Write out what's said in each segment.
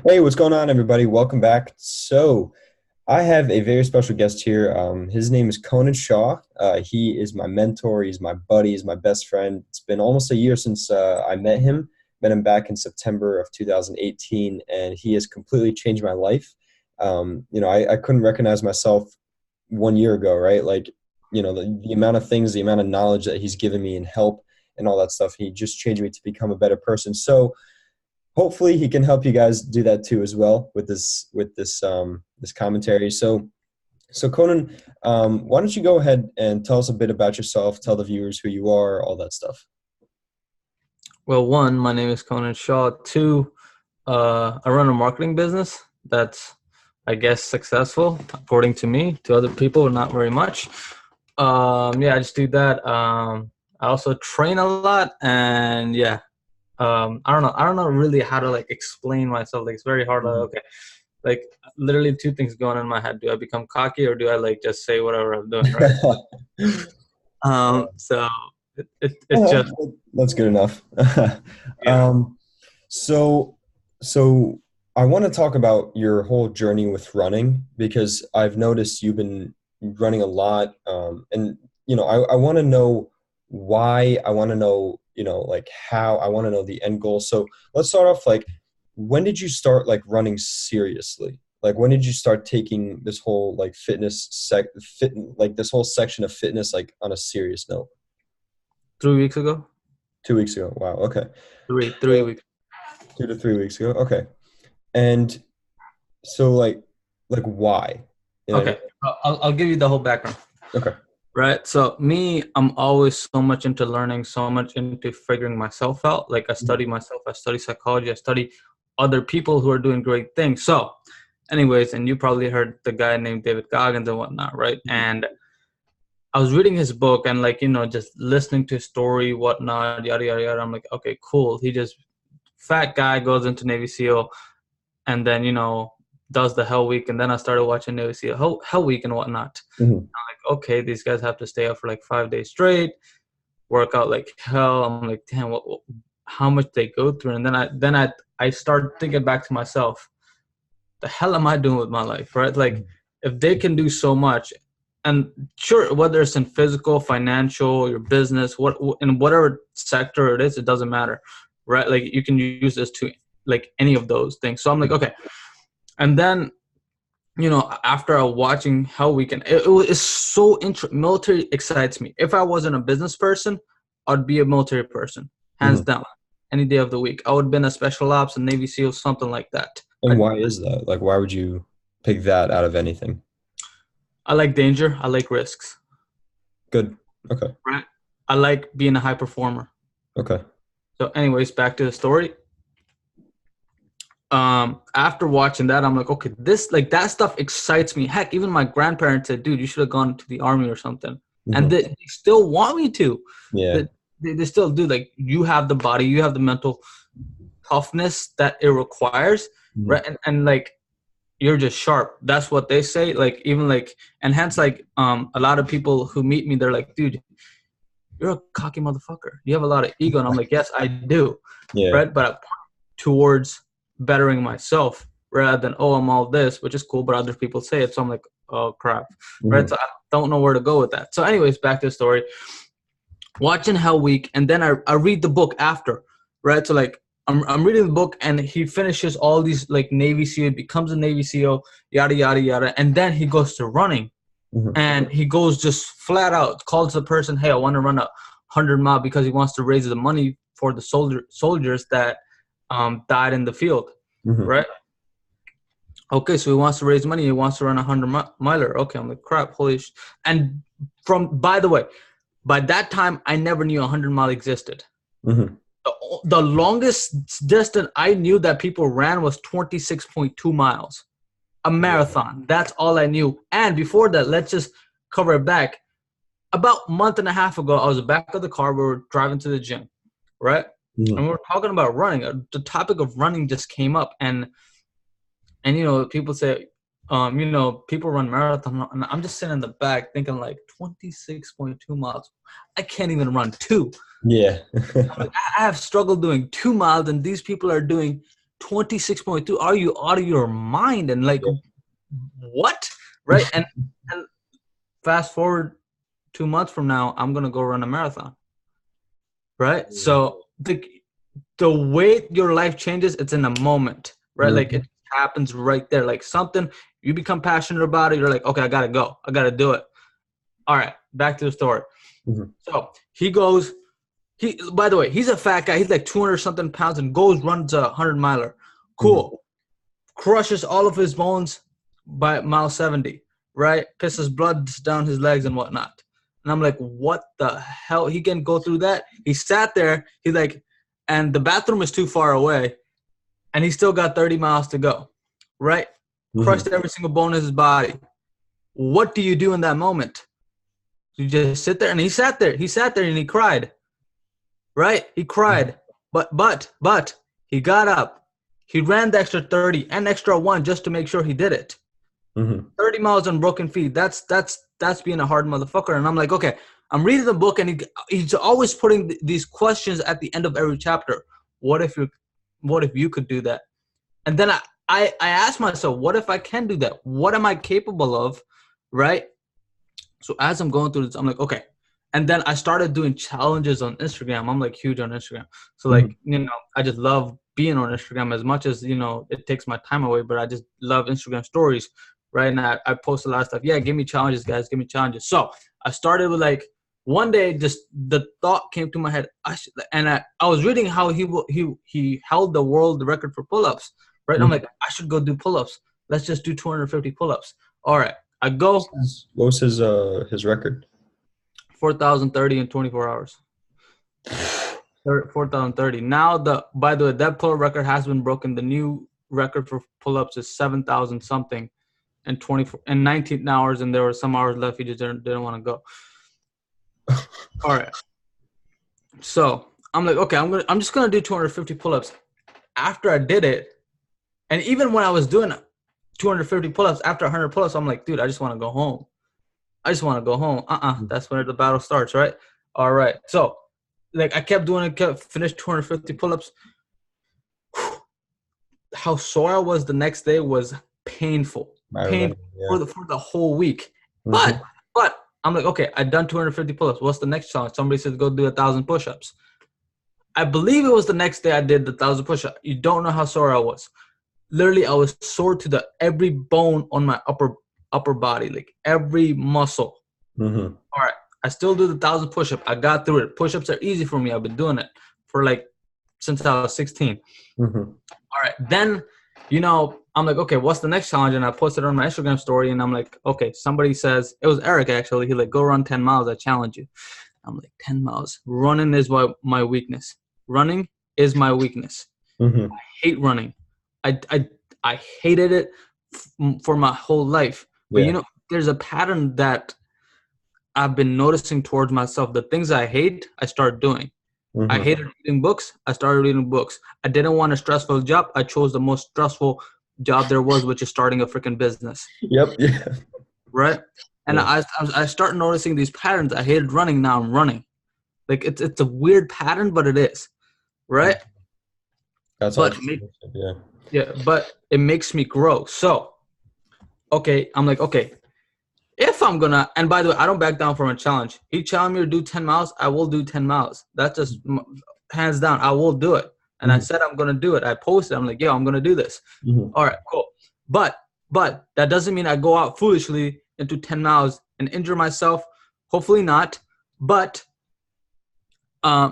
Hey, what's going on, everybody? Welcome back. So, I have a very special guest here. His name is Konain Shah. He is my mentor. He's my buddy. He's my best friend. It's been almost a year since I met him. Met him back in September of 2018, and he has completely changed my life. I couldn't recognize myself 1 year ago, right? Like, the amount of things, the amount of knowledge that he's given me and help and all that stuff. He just changed me to become a better person. So, hopefully he can help you guys do that too as well with this commentary. So Conan, why don't you go ahead and tell us a bit about yourself, tell the viewers who you are, all that stuff. Well, one, my name is Konain Shah. Two, I run a marketing business that's, I guess, successful according to me. To other people, not very much. Yeah, I just do that. I also train a lot, and yeah, I don't know. I don't know really how to like explain myself. Like it's very hard. Like, Mhm. okay, like literally two things going on in my head. Do I become cocky or do I like just say whatever I'm doing, right? So it's Okay, just that's good enough. yeah. um, so so I want to talk about your whole journey with running because I've noticed you've been running a lot, and I want to know why. I want to know, like how. I want to know the end goal. So let's start off like, when did you start like running seriously? Like when did you start taking this whole like like this whole section of fitness like on a serious note? 3 weeks ago. 2 weeks ago. Wow. Okay. Three So weeks. 2 to 3 weeks ago. Okay. And so like why? You know what I Okay, mean? I'll give you the whole background. Okay. Right. So me, I'm always so much into learning, so much into figuring myself out. Like I Mhm. study myself, I study psychology, I study other people who are doing great things. So, anyways, and you probably heard the guy named David Goggins and whatnot, right? Mhm. And I was reading his book and like, just listening to his story, whatnot, yada yada yada. I'm like, okay, cool. He just fat guy goes into Navy SEAL and then, does the Hell Week. And then I started watching Navy SEAL Hell Week and whatnot. Mhm. Like, okay, these guys have to stay up for like 5 days straight, work out like hell. I'm like, damn, how much they go through. And then I started thinking back to myself, the hell am I doing with my life, right? Like, Mhm. if they can do so much, and sure, whether it's in physical, financial, your business, what in whatever sector it is, it doesn't matter, right? Like, you can use this to like any of those things. So I'm like, okay, and then after watching Hell Weekend, it was so military excites me. If I wasn't a business person, I'd be a military person, hands Mhm. down. Any day of the week, I would have been a special ops, a Navy SEAL, something like that. And I why is that? Like why would you pick that out of anything? I like danger. I like risks. Good. Okay. Right. I like being a high performer. Okay. So, anyways, back to the story. After watching that, I'm like, okay, this like that stuff excites me. Heck, even my grandparents said, dude, you should have gone to the army or something. And Mhm. they still want me to. Yeah. That they still do. Like, you have the body, you have the mental toughness that it requires, Mhm. right? And like, you're just sharp. That's what they say. Like, even like, and hence like a lot of people who meet me, they're like, dude, you're a cocky motherfucker. You have a lot of ego. And I'm like, yes, I do. Yeah. Right. But I point towards bettering myself rather than, oh, I'm all this, which is cool, but other people say it. So I'm like, oh, crap. Right. Mhm. So I don't know where to go with that. So, anyways, back to the story. Watching Hell Week. And then I read the book after. Right. So, like, I'm reading the book and he finishes all these like Navy SEAL, becomes a Navy SEAL, yada, yada, yada. And then he goes to running Mhm. and he goes just flat out calls the person, hey, I want to run a 100 mile because he wants to raise the money for the soldiers that died in the field, Mhm. right? Okay, so he wants to raise money, he wants to run a 100 miler. Okay, I'm like, crap, holy and from by the way, by that time I never knew 100 mile existed. Mhm. The longest distance I knew that people ran was 26.2 miles, a Yeah. marathon. That's all I knew. And before that, let's just cover it back. About a month and a half ago, I was back of the car. We were driving to the gym, right? And Mhm. we were talking about running. The topic of running just came up, and people say, people run marathon, and I'm just sitting in the back thinking like 26.2 miles. I can't even run two. Yeah. I'm like, I have struggled doing 2 miles, and these people are doing 26.2. Are you out of your mind? And like, Yeah. what? Right? And fast forward 2 months from now, I'm gonna go run a marathon. Right? So the way your life changes, it's in a moment, right? Like Mhm. it happens right there. Like something you become passionate about it, you're like, okay, I gotta go. I gotta do it. All right, back to the story. Mhm. So he goes, by the way, he's a fat guy. He's like 200 something pounds and goes, runs a 100 miler. Mhm. Cool. Crushes all of his bones by mile 70, right? Pisses blood down his legs and whatnot. And I'm like, what the hell? He can go through that? He sat there. He's like, and the bathroom is too far away. And he still got 30 miles to go, right? Crushed Mhm. every single bone in his body. What do you do in that moment? You just sit there, and he sat there. He sat there and he cried, right? He cried, but he got up. He ran the extra 30 and extra one just to make sure he did it. Mhm. 30 miles on broken feet. That's being a hard motherfucker. And I'm like, okay, I'm reading the book, and he's always putting these questions at the end of every chapter. What if you could do that? And then I asked myself, what if I can do that? What am I capable of? Right? So as I'm going through this, I'm like, okay. And then I started doing challenges on Instagram. I'm like huge on Instagram. So like, Mhm. I just love being on Instagram as much as, it takes my time away, but I just love Instagram stories. Right now, I post a lot of stuff. Yeah, give me challenges, guys. Give me challenges. So I started with like one day, just the thought came to my head. I was reading how he held the world record for pull-ups. Right, and I'm Mhm. like, I should go do pull-ups. Let's just do 250 pull-ups. All right, I go What was his record? 4,030 in 24 hours. 4,030. Now by the way, that pull record has been broken. The new record for pull-ups is 7,000 something in 24 and 19 hours, and there were some hours left. He just didn't want to go. All right. So I'm like, okay, I'm just gonna do 250 pull-ups. After I did it, and even when I was doing 250 pull-ups after 100 pull-ups, I'm like, dude, I just want to go home. I just want to go home. That's where the battle starts, right? All right. So like I kept doing it, kept finished 250 pull-ups. How sore I was the next day was painful, I remember. painful Yeah. for the whole week. But Mhm. but I'm like, okay, I done 250 pull-ups. What's the next challenge? Somebody said go do 1,000 push-ups. I believe it was the next day I did the 1,000 push-ups. You don't know how sore I was. Literally, I was sore to the every bone on my upper body, like every muscle. Mhm. All right, I still do the 1,000 push-up. I got through it. Push-ups are easy for me. I've been doing it for like since I was 16. Mhm. All right, then, I'm like, okay, what's the next challenge? And I posted it on my Instagram story, and I'm like, okay, somebody says, it was Eric actually. He like, go run 10 miles. I challenge you. I'm like, 10 miles. Running is my weakness. Running is my weakness. Mhm. Hate running. I hated it for my whole life. But Yeah. there's a pattern that I've been noticing towards myself. The things I hate, I start doing. I Mhm. hated reading books. I started reading books. I didn't want a stressful job. I chose the most stressful job there was, which is starting a freaking business, Yep. Yeah. right? And Yeah. I start noticing these patterns. I hated running. Now I'm running. Like it's a weird pattern, but it is, right? That's But entrepreneurship. Yeah. but it makes me grow. So okay, I'm like, okay, if I'm gonna, and by the way, I don't back down from a challenge. He challenged me to do 10 miles, I will do 10 miles. That's just hands down, I will do it. And I Mhm. said I'm gonna do it. I posted, I'm like, yo, I'm gonna do this. Mhm. All right, cool. But that doesn't mean I go out foolishly into 10 miles and injure myself. Hopefully not. But uh,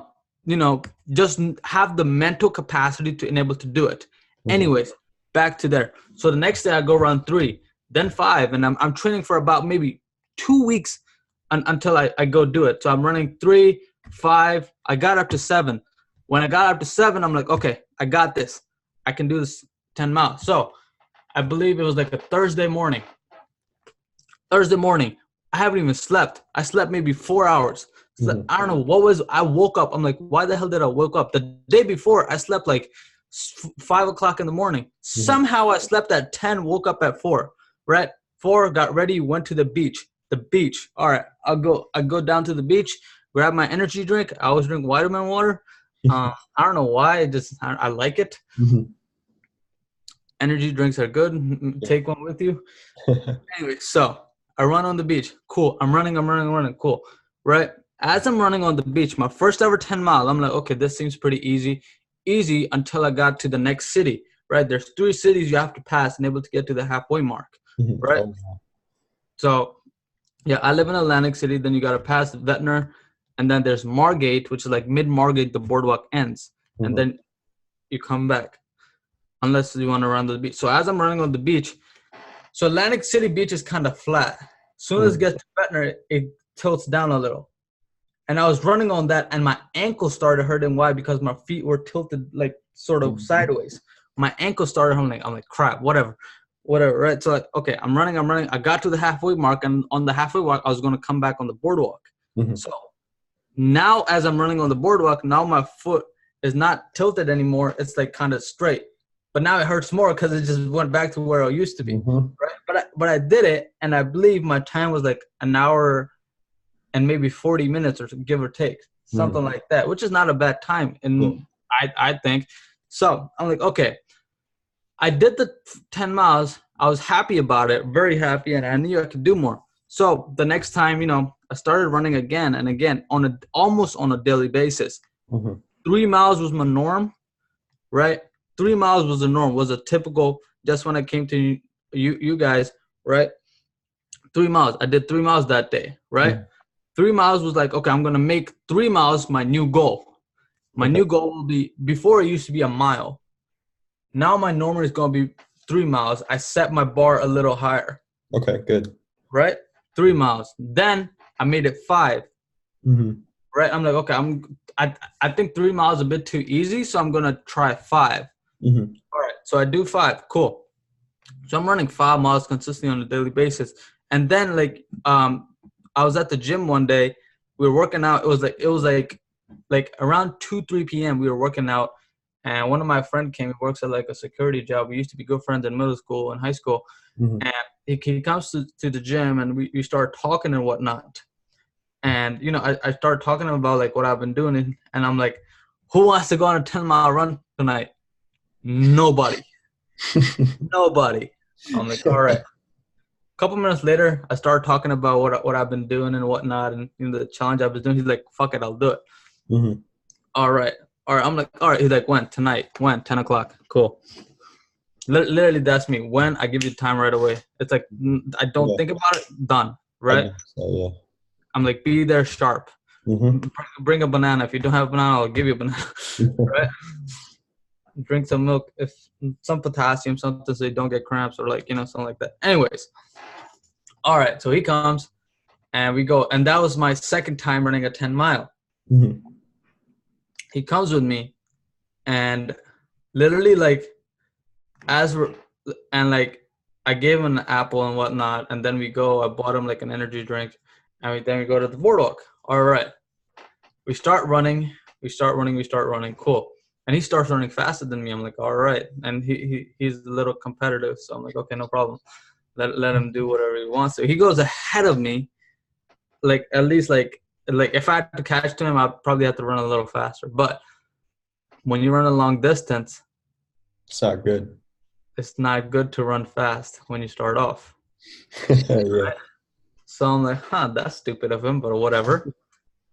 just have the mental capacity to enable to do it. Mhm. Anyways, back to there. So the next day I go run 3, then 5, and I'm training for about maybe 2 weeks until I go do it. So I'm running 3, 5. I got up to 7. When I got up to 7, I'm like, okay, I got this. I can do this 10 miles. So I believe it was like a Thursday morning. I haven't even slept. I slept maybe 4 hours. Mhm. I don't know what was. I woke up. I'm like, why the hell did I wake up? The day before, I slept like 5 o'clock in the morning. Mhm. Somehow, I slept at 10, woke up at 4. Right, 4, got ready, went to the beach. The beach. All right, I go down to the beach, grab my energy drink. I always drink vitamin water. I don't know why. I like it. Mhm. Energy drinks are good. Take one with you. Anyway, so I run on the beach. Cool. I'm running. Cool. Right? As I'm running on the beach, my first ever 10 miles, I'm like, okay, this seems pretty easy. Easy until I got to the next city, right? There's 3 cities you have to pass and able to get to the halfway mark, right? Oh, So, yeah, I live in Atlantic City. Then you got to pass Ventnor. And then there's Margate, which is like mid-Margate, the boardwalk ends. And then you come back unless you want to run the beach. So as I'm running on the beach, so Atlantic City beach is kind of flat. As soon as it gets to Ventnor, it tilts down a little. And I was running on that, and my ankle started hurting. Why? Because my feet were tilted like sort of sideways. My ankle started hurting. I'm like, crap, whatever, right? So like, okay, I'm running. I got to the halfway mark, and on the halfway mark, I was going to come back on the boardwalk. So now, as I'm running on the boardwalk, now my foot is not tilted anymore. It's like kind of straight. But now it hurts more because it just went back to where I used to be, right? But I did it, and I believe my time was like an hour and maybe 40 minutes or give or take, something like that, which is not a bad time, and I think. So I'm like, okay, I did the 10 miles. I was happy about it, very happy, and I knew I could do more. So the next time, I started running again and again almost on a daily basis. 3 miles was my norm, right? 3 miles was the norm, was a typical, just when I came to you guys, right? 3 miles. I did 3 miles that day, right? 3 miles was like, okay, I'm going to make 3 miles my new goal. My new goal will be, before it used to be a mile. Now my normal is going to be 3 miles. I set my bar a little higher. Okay, good. Right? 3 miles. Then I made it 5. Right? I'm like, okay, I think 3 miles is a bit too easy, so I'm going to try 5. All right, so I do 5. Cool. So I'm running 5 miles consistently on a daily basis. And then like I was at the gym one day. We were working out. It was like around 2-3 p.m. we were working out, and one of my friends came. He works at like a security job. We used to be good friends in middle school and high school. And he comes to the gym, and we start talking and whatnot. And I started talking to him about like what I've been doing, and I'm like, who wants to go on a 10-mile run tonight? Nobody. Nobody. I'm like, all right. A couple minutes later, I started talking about what I've been doing and whatnot, and the challenge I've been doing. He's like, fuck it, I'll do it. All right. I'm like, all right. He's like, when? Tonight. When? 10 o'clock. Cool. Literally, that's me. When? I give you time right away. It's like, I don't think about it. Done. Right? I'm like, be there sharp. Bring a banana. If you don't have a banana, I'll give you a banana. Right? Drink some milk, if some potassium, something so you don't get cramps or like, something like that. Anyways. All right. So he comes and we go. And that was my second time running a 10-mile. He comes with me, and literally like I gave him an apple and whatnot. And then I bought him like an energy drink, and then we go to the boardwalk. All right. We start running. Cool. And he starts running faster than me. I'm like, all right. And he's a little competitive. So I'm like, okay, no problem. Let him do whatever he wants to. He goes ahead of me. Like, at least like if I had to catch to him, I'd probably have to run a little faster. But when you run a long distance, it's not good. It's not good to run fast when you start off. Right? So I'm like, that's stupid of him, but whatever.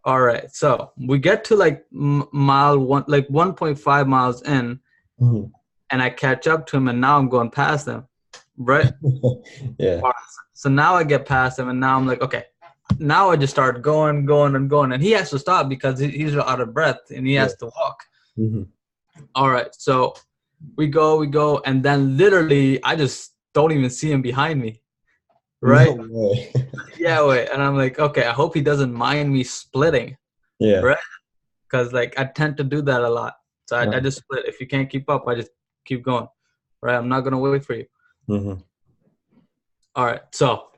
All right, so we get to like mile 1, like 1.5 miles in, and I catch up to him, and now I'm going past him, right? Yeah. Right, so now I get past him, and now I'm like, okay, now I just start going, and he has to stop because he's out of breath and he has to walk. All right, so we go, and then literally I just don't even see him behind me. Right? No way. Yeah, wait. And I'm like, okay, I hope he doesn't mind me splitting. Yeah. Right? Because like I tend to do that a lot. So I just split. If you can't keep up, I just keep going. Right? I'm not gonna wait for you. All right. So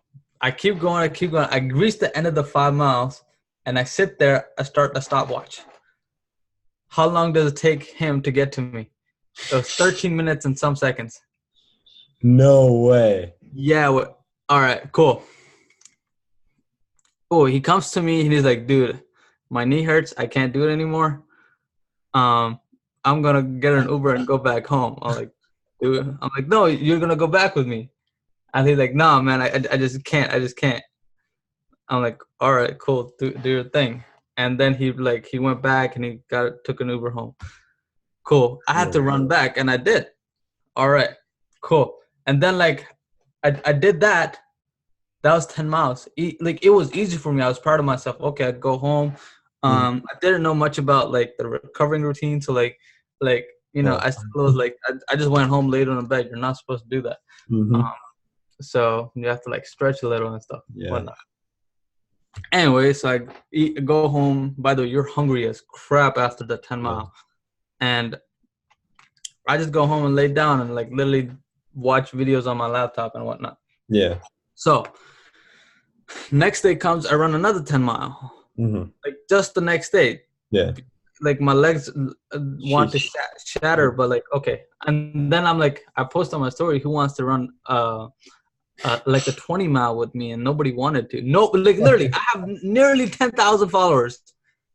I keep going. I reach the end of the 5 miles, and I sit there. I start the stopwatch. How long does it take him to get to me? It was 13 minutes and some seconds. No way. Yeah. All right, cool. Oh, he comes to me and he's like, dude, my knee hurts. I can't do it anymore. I'm going to get an Uber and go back home. I'm like, dude. I'm like, no, you're gonna go back with me. And he's like, no, man, I just can't. I just can't. I'm like, all right, cool, do your thing. And then he went back and he took an Uber home. Cool. I had Yeah. to run back, and I did. All right, cool. And then like I did that. That was 10 miles. Like it was easy for me. I was proud of myself. Okay, I'd go home. Mhm. I didn't know much about like the recovering routine, so like Yeah. I still was like I just went home laid on the bed. You're not supposed to do that. Hmm. So you have to like stretch a little and stuff, Yeah. whatnot. Anyway, so I go home. By the way, you're hungry as crap after the 10 Yeah. mile. And I just go home and lay down and like literally watch videos on my laptop and whatnot. Yeah. So next day comes, I run another 10 mile. Hmm. Like just the next day. Yeah. Like my legs want to Sheesh. shatter, but like, okay. And then I'm like, I post on my story, who wants to run like a 20 mile with me, and nobody wanted to. No, like literally, I have nearly 10,000 followers.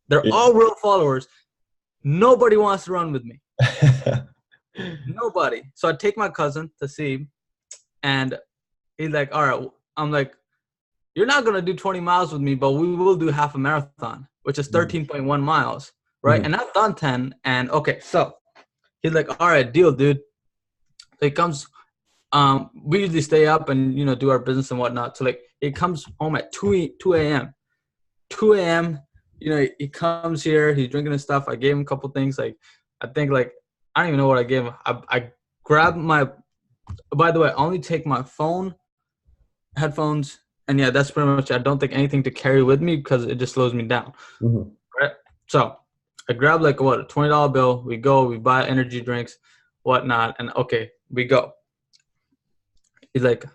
They're Yeah. all real followers. Nobody wants to run with me. Nobody. So I take my cousin to see him, and he's like, all right. I'm like, you're not going to do 20 miles with me, but we will do half a marathon, which is 13.1 miles, right? Mhm. And I've done 10. And okay, so he's like, all right, deal, dude. So he comes, we usually stay up and, do our business and whatnot. So like he comes home at 2 a.m. 2 a.m. He comes here, he's drinking his stuff. I gave him a couple things. Like, I think like, I don't even know what I gave him. I grabbed by the way, I only take my phone, headphones, and yeah, that's pretty much it. I don't take anything to carry with me because it just slows me down. Mhm. Right? So I grab like a $20 bill. We go, we buy energy drinks, whatnot, and okay, we go. He's like,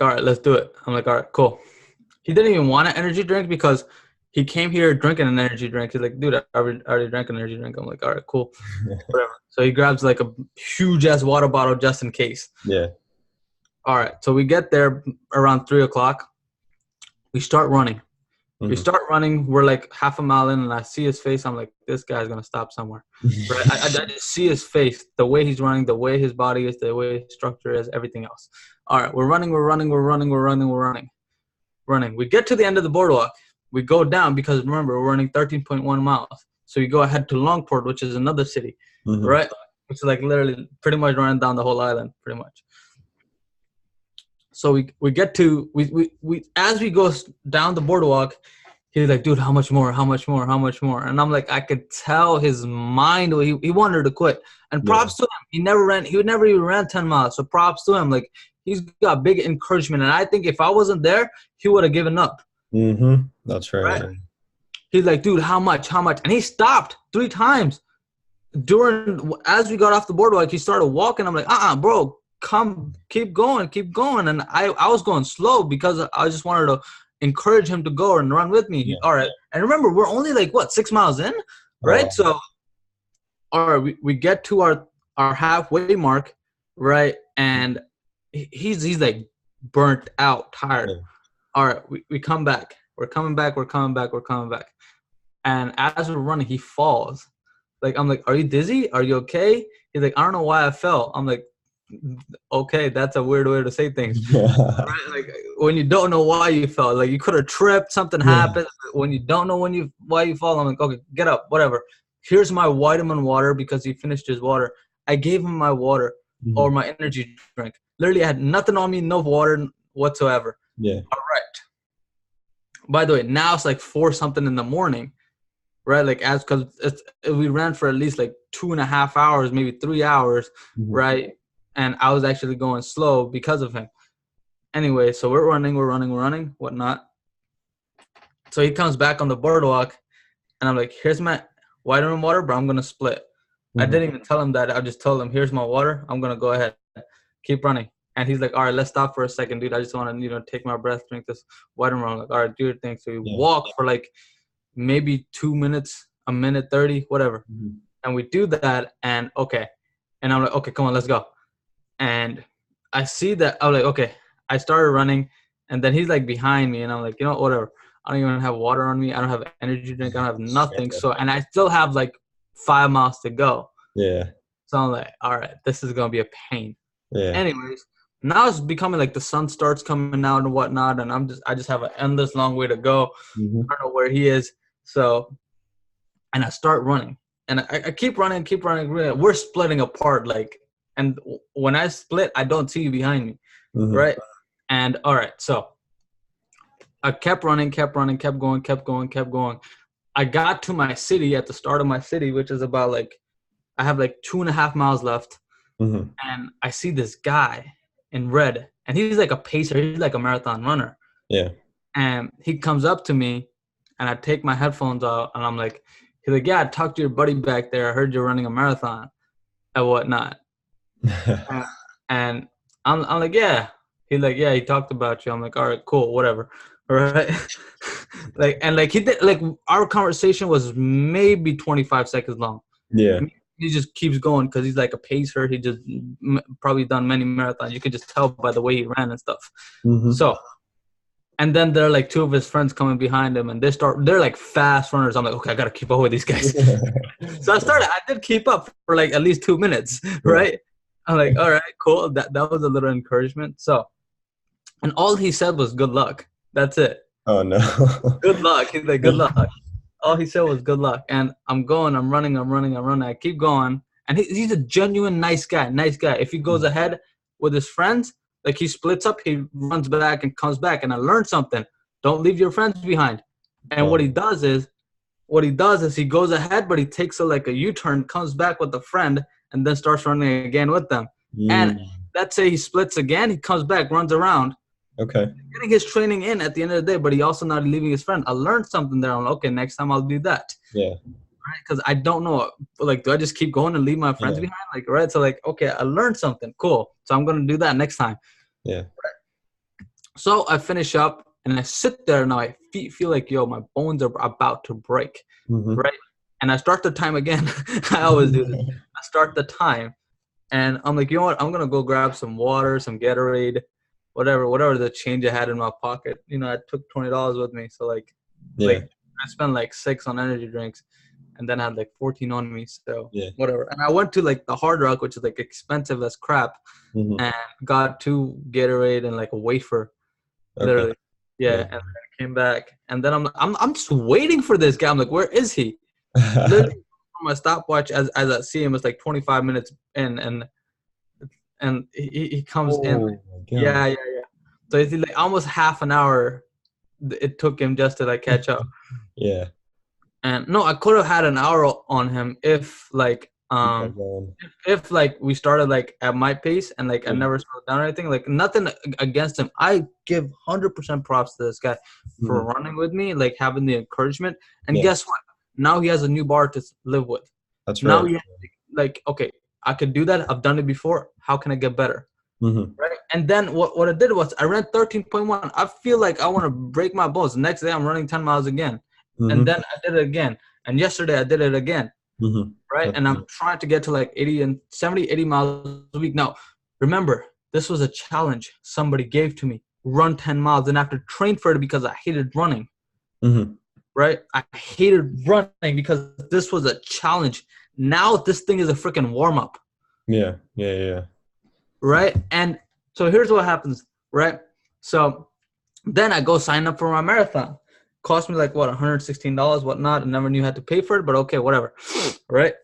all right, let's do it. I'm like, all right, cool. He didn't even want an energy drink because he came here drinking an energy drink. He's like, dude, I already drank an energy drink. I'm like, all right, cool, whatever. So he grabs like a huge ass water bottle just in case. Yeah. All right, so we get there around 3:00. We start running. We Mhm. start running. We're like half a mile in, and I see his face. I'm like, this guy's gonna stop somewhere, right? I just see his face, the way he's running, the way his body is, the way his structure is, everything else. All right, we're running. We get to the end of the boardwalk. We go down because remember we're running 13.1 miles. So we go ahead to Longport, which is another city, Mhm. right? Which is like literally pretty much running down the whole island, pretty much. So we get to we as we go down the boardwalk, he's like, dude, how much more? How much more? How much more? And I'm like, I could tell his mind, he wanted to quit. And Yeah. props to him. He never even ran 10 miles. So props to him. Like he's got big encouragement. And I think if I wasn't there, he would have given up. Mhm. That's right. Right? He's like, dude, how much? How much? And he stopped 3 times. As we got off the boardwalk, he started walking. I'm like, bro, keep going. And I was going slow because I just wanted to encourage him to go and run with me. Yeah. All right. And remember, we're only like 6 miles in, right? Oh. So all right, we get to our halfway mark, right? And he's like burnt out, tired. Yeah. All right, we come back. We're coming back. And as we're running, he falls. Like, I'm like, are you dizzy? Are you okay? He's like, I don't know why I fell. I'm like, okay, that's a weird way to say things. Right? Like when you don't know why you fell, like you could have tripped, something Yeah. happened. When you don't know why you fall, I'm like, okay, get up, whatever. Here's my vitamin water because he finished his water. I gave him my water or Mhm. my energy drink. Literally, I had nothing on me, no water whatsoever. Yeah. All right. By the way, now it's like 4 something in the morning, right? Like because we ran for at least like 2.5 hours, maybe 3 hours, Mhm. right? And I was actually going slow because of him. Anyway, so we're running, whatnot. So he comes back on the boardwalk, and I'm like, here's my vitamin water, but I'm going to split. I Mhm. didn't even tell him that. I just told him, here's my water. I'm going to go ahead. Keep running. And he's like, all right, let's stop for a second, dude. I just want to, take my breath, drink this vitamin. I'm like, all right, do your thing. So we Yeah. walk for like maybe 2 minutes, a minute 30, whatever. Mhm. And we do that, and okay. And I'm like, okay, come on, let's go. And I see that. I'm like, okay. I started running, and then he's like behind me, and I'm like, whatever. I don't even have water on me. I don't have energy drink. I don't have nothing. So, and I still have like 5 miles to go. Yeah. So I'm like, all right, this is gonna be a pain. Yeah. Anyways, now it's becoming like the sun starts coming out and whatnot, and I just have an endless long way to go. Hmm. I don't know where he is. So, and I start running, and I keep running, keep running. We're splitting apart, like, and when I split, I don't see you behind me, Hmm. right? And all right, so I kept running, kept running, kept going, kept going, kept going. I got to my city at the start of my city, which is about like I have like 2.5 miles left, Hmm. and I see this guy in red, and he's like a pacer, he's like a marathon runner. Yeah. And he comes up to me, and I take my headphones out, and I'm like, he's like, yeah, I talked to your buddy back there. I heard you're running a marathon and whatnot. And, and I'm like, yeah. He's like, yeah, he talked about you. I'm like, all right, cool, whatever. All right. Like, and like he did, like our conversation was maybe 25 seconds long. Yeah. He just keeps going because he's like a pacer. He just probably done many marathons. You could just tell by the way he ran and stuff. Hmm. So, and then there are like two of his friends coming behind him, and they're like fast runners. I'm like, okay, I gotta keep up with these guys. So I did keep up for like at least 2 minutes, Yeah. right? I'm like, all right, cool. That was a little encouragement. So, and all he said was good luck. That's it. Oh no. Good luck. He's like, good luck. All he said was good luck. And I'm going, I'm running. I keep going. And he's a genuine nice guy. If he goes ahead with his friends, like he splits up, he runs back and comes back. And I learned something. Don't leave your friends behind. And Oh. what he does is he goes ahead, but he takes like a U-turn, comes back with a friend, and then starts running again with them. And Mm. let's say he splits again, he comes back, runs around, Okay. getting his training in at the end of the day, but he also not leaving his friend. I learned something there. I'm like, okay, next time I'll do that. Yeah. Right? Because I don't know, like, do I just keep going and leave my friends Yeah. behind? Like, right? So like, okay, I learned something. Cool. So I'm gonna do that next time. Yeah. So I finish up and I sit there now. I feel like, yo, my bones are about to break, Hmm. right? And I start the time again. I always do this. I start the time, and I'm like, you know what? I'm gonna go grab some water, some Gatorade, whatever the change I had in my pocket. You know, I took $20 with me, so Yeah. like I spent like 6 on energy drinks, and then I had like 14 on me. So Yeah. whatever. And I went to like the Hard Rock, which is like expensive as crap, Hmm. and got 2 Gatorade and like a wafer. Okay. Literally, yeah. Yeah. And then I came back, and then I'm just waiting for this guy. I'm like, where is he? Literally, on my stopwatch, as I see him, it's like 25 minutes in, and he comes in. Oh my God. Yeah. So it's like almost half an hour. It took him just to like catch up. Yeah. And no, I could have had an hour on him if You kept going. if like we started like at my pace and like I Yeah. never slowed down or anything, like nothing against him. I give 100% props to this guy for Mhm. running with me, like having the encouragement. And Yeah. guess what? Now he has a new bar to live with. That's Now right. he has, like, okay, I could do that. I've done it before. How can I get better? Hmm. Right. And then what I did was I ran 13.1. I feel like I want to break my bones. The next day I'm running 10 miles again. And Hmm. then I did it again. And yesterday I did it again. Hmm. Right. And I'm trying to get to like 80 miles a week. Now, remember, this was a challenge somebody gave to me. Run 10 miles. And I have to train for it because I hated running. Hmm. Right. I hated running because this was a challenge. Now this thing is a freaking warm up. Yeah. Yeah. Yeah. Right. And so here's what happens. Right. So then I go sign up for my marathon. Cost me like what, $116, whatnot. I never knew I had to pay for it, but okay, whatever. Right.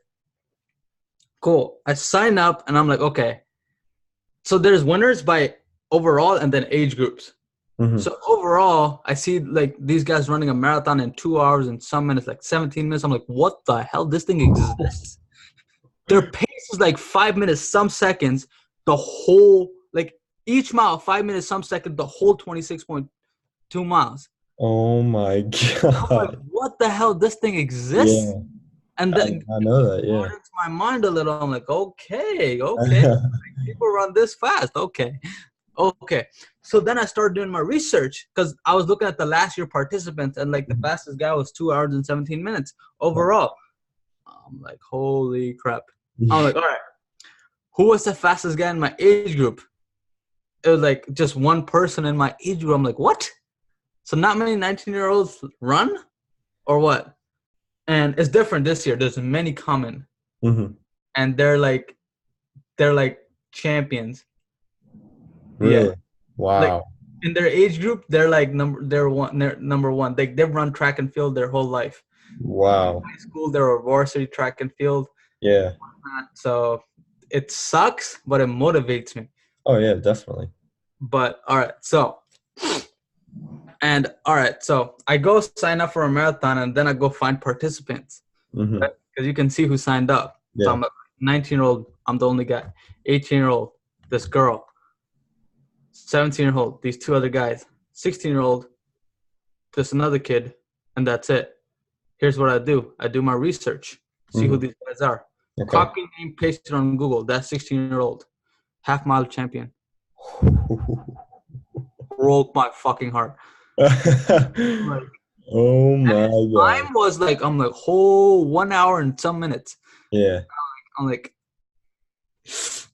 Cool. I sign up and I'm like, okay. So there's winners by overall and then age groups. Hmm. So overall, I see like these guys running a marathon in 2 hours and some minutes, like 17 minutes. I'm like, what the hell? This thing exists. Their pace is like 5 minutes, some seconds, the whole, like each mile, 5 minutes, some seconds, the whole 26.2 miles. Oh my I'm like, God. what the hell? This thing exists? Yeah. And I, then I know that. brought Yeah. into my mind a little. I'm like, okay. People run this fast. Okay. So then I started doing my research because I was looking at the last year participants and like the fastest guy was 2 hours and 17 minutes overall. I'm like, holy crap. I'm like, all right, who was the fastest guy in my age group? It was like just one person in my age group. I'm like, what? So not many 19-year-olds run or what? And it's different this year. There's many coming. Hmm. And they're like they're like champions. Yeah, Really? like Wow. in their age group, they're number one. They've run track and field their whole life. Wow. High school, they were varsity track and field. Yeah. So it sucks, but it motivates me. Oh yeah, definitely. But all right, so I go sign up for a marathon, and then I go find participants, Mm-hmm. right? Because you can see who signed up. So Yeah. I'm a 19-year-old, I'm the only guy. 18-year-old, this girl. 17-year-old, these two other guys. 16-year-old, this another kid, and that's it. Here's what I do. I do my research, see who Mm-hmm. these guys are. Okay. Copy name, paste it on Google. That 16-year-old, half mile champion. Broke my fucking heart. Like, Oh and my his God. time was like, I'm like, whole 1 hour and some minutes. Yeah. I'm like,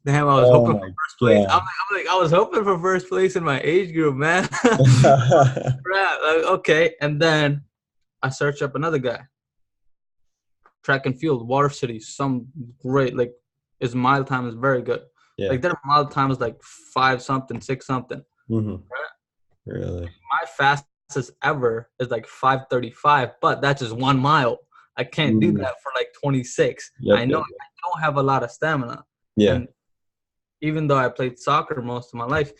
damn, I was Oh hoping for my first place. God. I was hoping for first place in my age group, man. Right, like, okay. And then I searched up another guy. Track and field, Water City, some great, like his mile time is very good. Yeah. Like their mile time is like 5 something, 6 something. Mm-hmm. Right? Really? My fastest ever is like 5:35, but that's just 1 mile. I can't do Mm. that for like 26. Yep. I know Yep. I don't have a lot of stamina. Yeah. And even though I played soccer most of my life,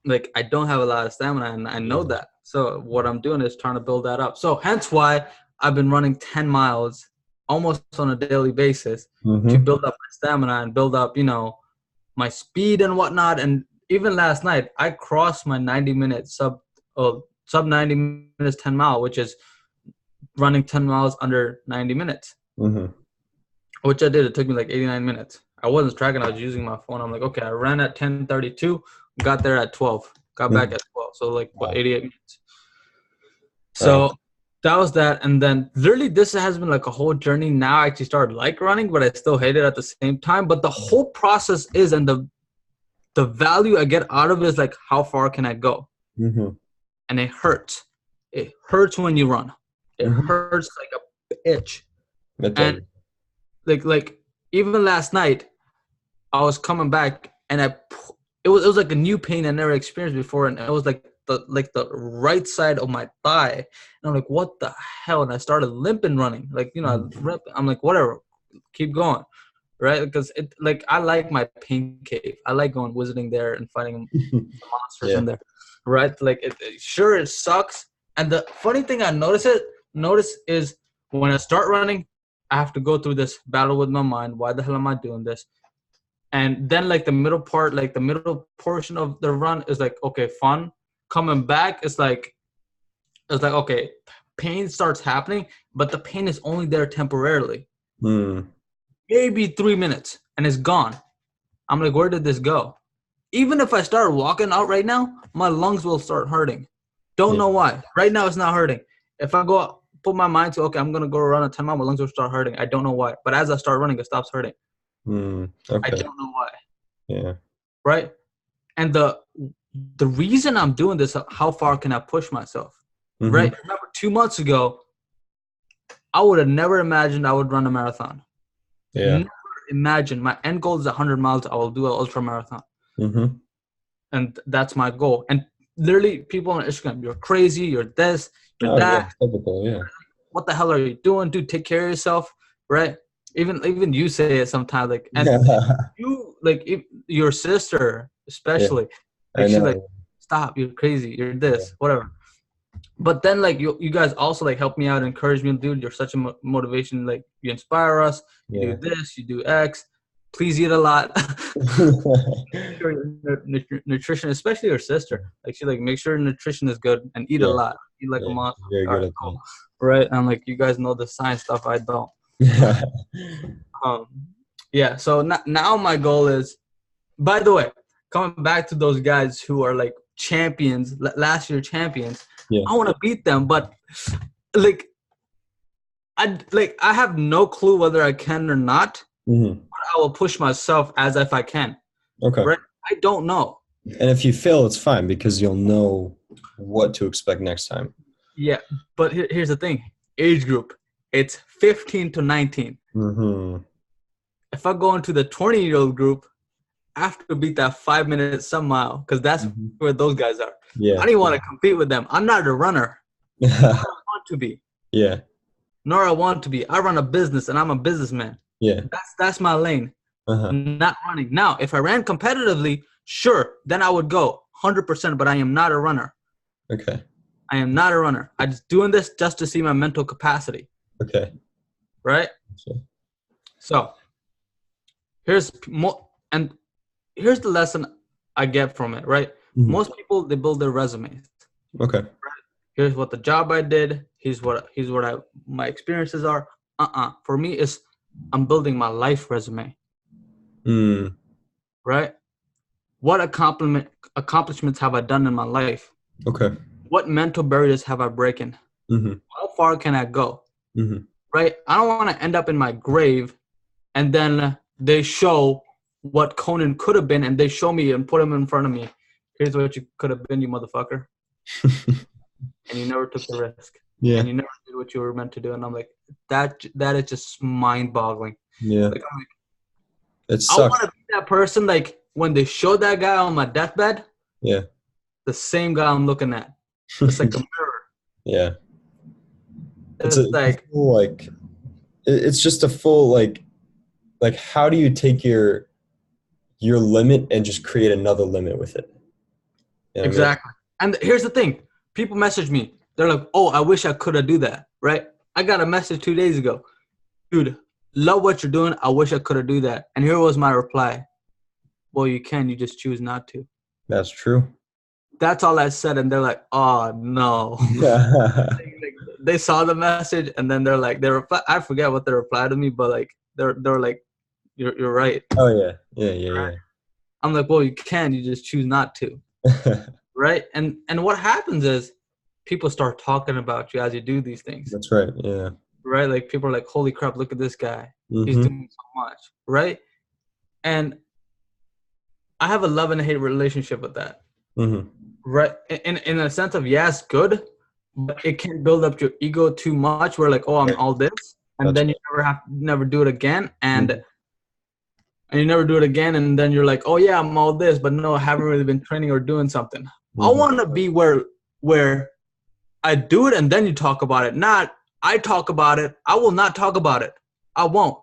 like I don't have a lot of stamina, and I know that. So what I'm doing is trying to build that up. So hence why I've been running 10 miles almost on a daily basis to Mm-hmm. build up my stamina and build up, my speed and whatnot. And even last night, I crossed my 90-minute sub 90 minutes 10 mile, which is running 10 miles under 90 minutes, Mm-hmm. which I did. It took me like 89 minutes. I wasn't tracking. I was using my phone. I'm like, okay, I ran at 10:32, got there at 12, got back Mm-hmm. at 12. So like, what, Wow. 88 minutes. Wow. So that was that. And then literally this has been like a whole journey. Now I actually started like running, but I still hate it at the same time. But the whole process is, and the value I get out of it is like, how far can I go? Mm-hmm. And it hurts. It hurts when you run. It Mm-hmm. hurts like a bitch. It does. And like even last night, I was coming back, and it was like a new pain I never experienced before, and it was like the right side of my thigh, and I'm like, what the hell? And I started limping, running, like I'm like, whatever, keep going, right? Because it like I like my pain cave. I like going visiting there and fighting the monsters Yeah. in there, right? Like sure it sucks, and the funny thing I notice is when I start running, I have to go through this battle with my mind. Why the hell am I doing this? And then like the middle part, like the middle portion of the run is like, okay, fun. Coming back is like, okay, pain starts happening, but the pain is only there temporarily. Mm. Maybe 3 minutes and it's gone. I'm like, where did this go? Even if I start walking out right now, my lungs will start hurting. Don't Yeah. know why. Right now it's not hurting. If I go out, put my mind to, okay, I'm going to go run a 10 mile, my lungs will start hurting. I don't know why. But as I start running, it stops hurting. Mm. I Okay. don't know why. Yeah. Right? And the reason I'm doing this, how far can I push myself? Mm-hmm. Right? Remember, 2 months ago, I would have never imagined I would run a marathon. Yeah. Never imagined. My end goal is 100 miles. I will do an ultra marathon. Mm-hmm. And that's my goal. And literally, people on Instagram, you're crazy, you're this, you're Oh yeah. that. Typical. Yeah. What the hell are you doing? Dude, take care of yourself. Right? Even you say it sometimes, like, and you, like, your sister Yeah. especially, I like, she's like, know. stop, you're crazy, you're Yeah. this, whatever. But then like you guys also like help me out, encourage me, dude, you're such a motivation, like you inspire us, you Yeah. do this, you do X, please eat a lot. Nutrition, especially your sister, like she like make sure nutrition is good and eat a Yeah. lot, eat like a Yeah. monster. Very All good right, at cool. Right? And like you guys know the science stuff, I don't. that. um yeah, so now my goal is, by the way, coming back to those guys who are like champions, last year champions, Yeah. I want to beat them, but like I have no clue whether I can or not. Mm-hmm. But I will push myself as if I can. Okay. Right? I don't know. And if you fail, it's fine because you'll know what to expect next time. Yeah, but here's the thing: age group. It's 15 to 19. Mm-hmm. if I go into the 20-year-old group, I have to beat that 5 minute some mile because that's Mhm. where those guys are. I Yeah. don't even want to compete with them. I'm not a runner. I want to be, Yeah. nor I want to be. I run a business and I'm a businessman. Yeah. That's my lane. Uh-huh. Not running. Now, if I ran competitively, sure, then I would go 100%. But I am not a runner. Okay. I am not a runner. I'm just doing this just to see my mental capacity, Okay. right? So, So here's more, and here's the lesson I get from it, right? mhm. Most people they build their resumes. Okay. Here's what the job I did. Here's what my experiences are. For me, is I'm building my life resume, Mm. right? What accomplishments have I done in my life? Okay. What mental barriers have I broken? Mm-hmm. How far can I go? Mm-hmm. Right? I don't want to end up in my grave and then they show what Conan could have been and they show me and put him in front of me. Here's what you could have been, you motherfucker. And you never took the risk. Yeah. And you never did what you were meant to do. And I'm like, that is just mind boggling. Yeah. Like, I'm like, It I want sucks. to be that person, like when they showed that guy on my deathbed, Yeah. the same guy I'm looking at. It's like a mirror. Yeah. It's It's a like, full like it's just a full like how do you take your limit and just create another limit with it? You know what I mean? exactly. And here's the thing. People message me. They're like, oh, I wish I could have do that. Right? I got a message 2 days ago. Dude, love what you're doing. I wish I could have do that. And here was my reply. Well, you can. You just choose not to. That's true. That's all I said. And they're like, oh, no. They saw the message and then they're like, I forget what they replied to me, but like, they're like, you're right. Oh yeah. Yeah, Right? yeah, I'm like, well, you can. You just choose not to. yeah. Right? And what happens is people start talking about you as you do these things. That's right. Yeah. Right? Like people are like, holy crap, look at this guy. He's Mm-hmm. doing so much. Right? And I have a love and hate relationship with that. Mm-hmm. Right? In a sense of, yes, good, but it can build up your ego too much where like, oh, I'm Right. all this. And That's then you never do it again. And you never do it again. And then you're like, oh yeah, I'm all this, but no, I haven't really been training or doing something. I mm-hmm. want to be where I do it and then you talk about it. Not I talk about it. I will not talk about it. I won't.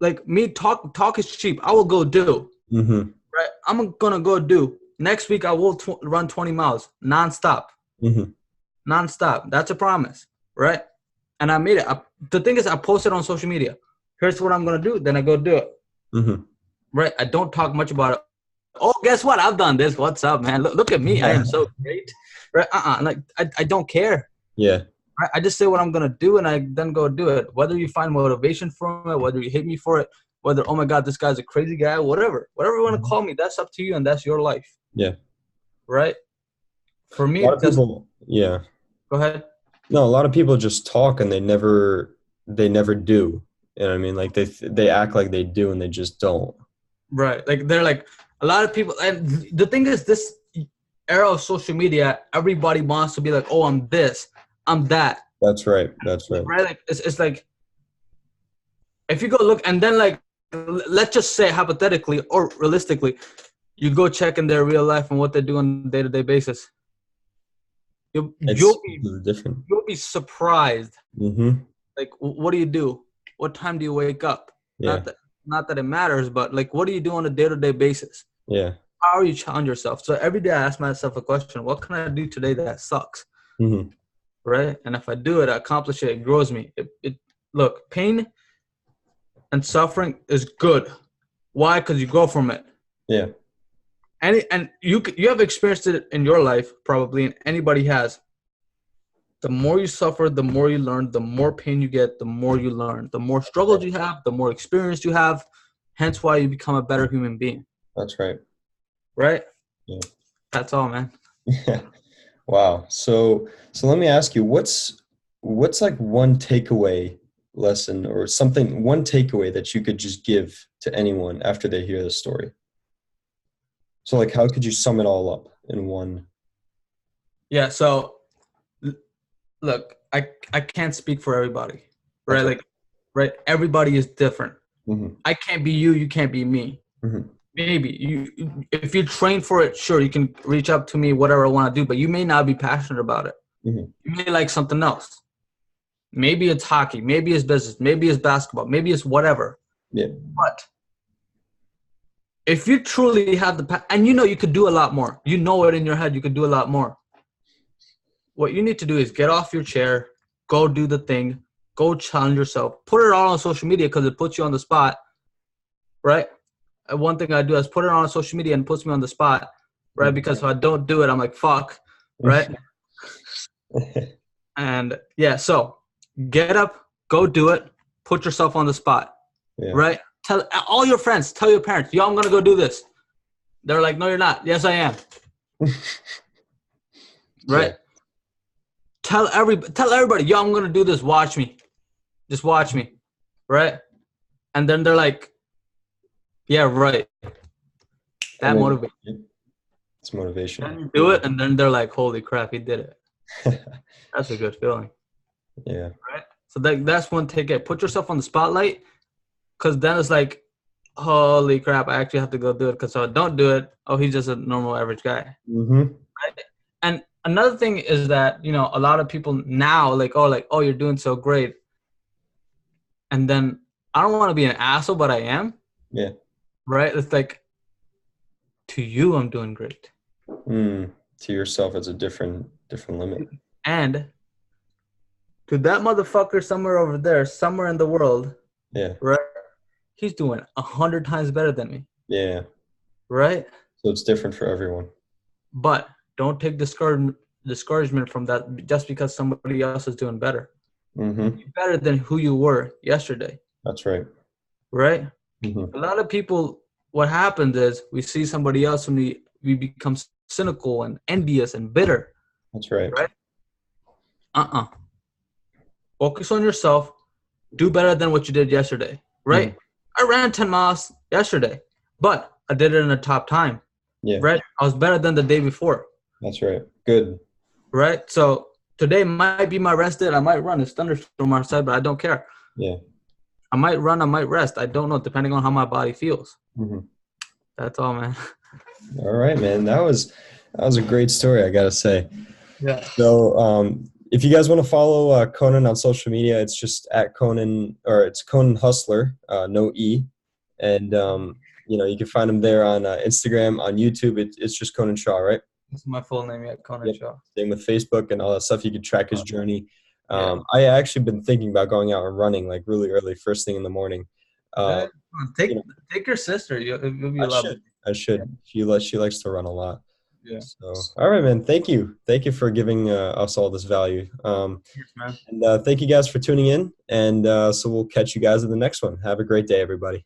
Like me talk is cheap. I will go do. Mm-hmm. Right? I'm gonna go do. Next week I will run 20 miles nonstop. Mm-hmm. Nonstop. That's a promise. Right? And I made it. The thing is, I posted on social media. Here's what I'm gonna do. Then I go do it. Mm-hmm. Right? I don't talk much about it. Oh, guess what? I've done this. What's up, man? Look at me. I am so great. Right? Like I don't care. Yeah. I just say what I'm gonna do, and I then go do it. Whether you find motivation from it, whether you hate me for it, whether oh my god, this guy's a crazy guy, whatever you want to call me, that's up to you, and that's your life. Yeah. Right? For A me, lot of just people, yeah. go ahead. No, a lot of people just talk and they never do. You know what I mean? Like they act like they do and they just don't. Right? Like they're like a lot of people, and the thing is, this era of social media, everybody wants to be like, oh, I'm this, I'm that. That's right. That's right. Right? Like it's like if you go look, and then like let's just say hypothetically or realistically, you go check in their real life and what they do on a day-to-day basis. You'll It's be different. you'll be surprised. Mm-hmm. Like, what do you do? What time do you wake up? Yeah. Not that it matters, but like, what do you do on a day-to-day basis? Yeah. How are you challenge yourself? So every day I ask myself a question: what can I do today that sucks? Mm-hmm. Right? And if I do it, I accomplish it. It grows me. Look, pain and suffering is good. Why? Because you grow from it. Yeah. And you have experienced it in your life probably, and anybody has. The more you suffer, the more you learn. The more pain you get, the more you learn. The more struggles you have, the more experience you have. Hence, why you become a better human being. That's right. Right? Yeah. That's all, man. Wow. So let me ask you, what's like one takeaway lesson or something, one takeaway that you could just give to anyone after they hear the story? So like, how could you sum it all up in one? Yeah. So, look, I can't speak for everybody, right? Okay. Like, right? Everybody is different. Mm-hmm. I can't be you. You can't be me. Mm-hmm. Maybe if you train for it, sure, you can reach out to me, whatever I want to do, but you may not be passionate about it. Mm-hmm. You may like something else. Maybe it's hockey, maybe it's business, maybe it's basketball, maybe it's whatever. Yeah. But if you truly have and you know you could do a lot more, you know it in your head, you could do a lot more. What you need to do is get off your chair, go do the thing, go challenge yourself, put it all on social media because it puts you on the spot, right? One thing I do is put it on social media and puts me on the spot, right? Because if I don't do it, I'm like, fuck, right? And yeah, so get up, go do it, put yourself on the spot, Yeah. right? Tell all your friends, tell your parents, yo, I'm going to go do this. They're like, no, you're not. Yes, I am. Right? Yeah. Tell everybody, yo, I'm going to do this. Watch me. Just watch me. Right? And then they're like, yeah, right. That motivates. It's motivation. Then you do it, and then they're like, holy crap, he did it. That's a good feeling. Yeah. Right? So that's one ticket. Put yourself on the spotlight, because then it's like, holy crap, I actually have to go do it, because if I don't do it, oh, he's just a normal average guy. Mm-hmm. Right? And another thing is that, you know, a lot of people now, like, oh, you're doing so great. And then I don't want to be an asshole, but I am. Yeah. Right? It's like, to you, I'm doing great. To yourself, it's a different limit. And to that motherfucker somewhere over there, somewhere in the world, yeah, right? He's doing 100 times better than me. Yeah. Right? So it's different for everyone. But don't take discouragement from that just because somebody else is doing better. Mm-hmm. You're better than who you were yesterday. That's right. Right? Mm-hmm. A lot of people, what happens is we see somebody else and we become cynical and envious and bitter. That's right. Right? Focus on yourself. Do better than what you did yesterday. Right? I ran 10 miles yesterday, but I did it in a top time. Yeah. Right? I was better than the day before. That's right. Good. Right? So today might be my rest day. I might run. It's thunderstorm outside, but I don't care. Yeah. I might run. I might rest. I don't know, depending on how my body feels. Mm-hmm. That's all, man. All right, man. That was a great story, I gotta say. Yeah. So, if you guys want to follow Konain on social media, it's just at Konain, or it's Konain Hustler, no E, and you can find him there on Instagram, on YouTube. It's just Konain Shah, right? That's my full name, yeah, Konain Shah. Same with Facebook and all that stuff. You can track his journey. I actually been thinking about going out and running like really early, first thing in the morning. Take your sister. You'll be a lot. I should. Yeah. She likes to run a lot. Yeah. So, all right, man. Thank you for giving us all this value. Cheers, man. And thank you guys for tuning in. And so we'll catch you guys in the next one. Have a great day, everybody.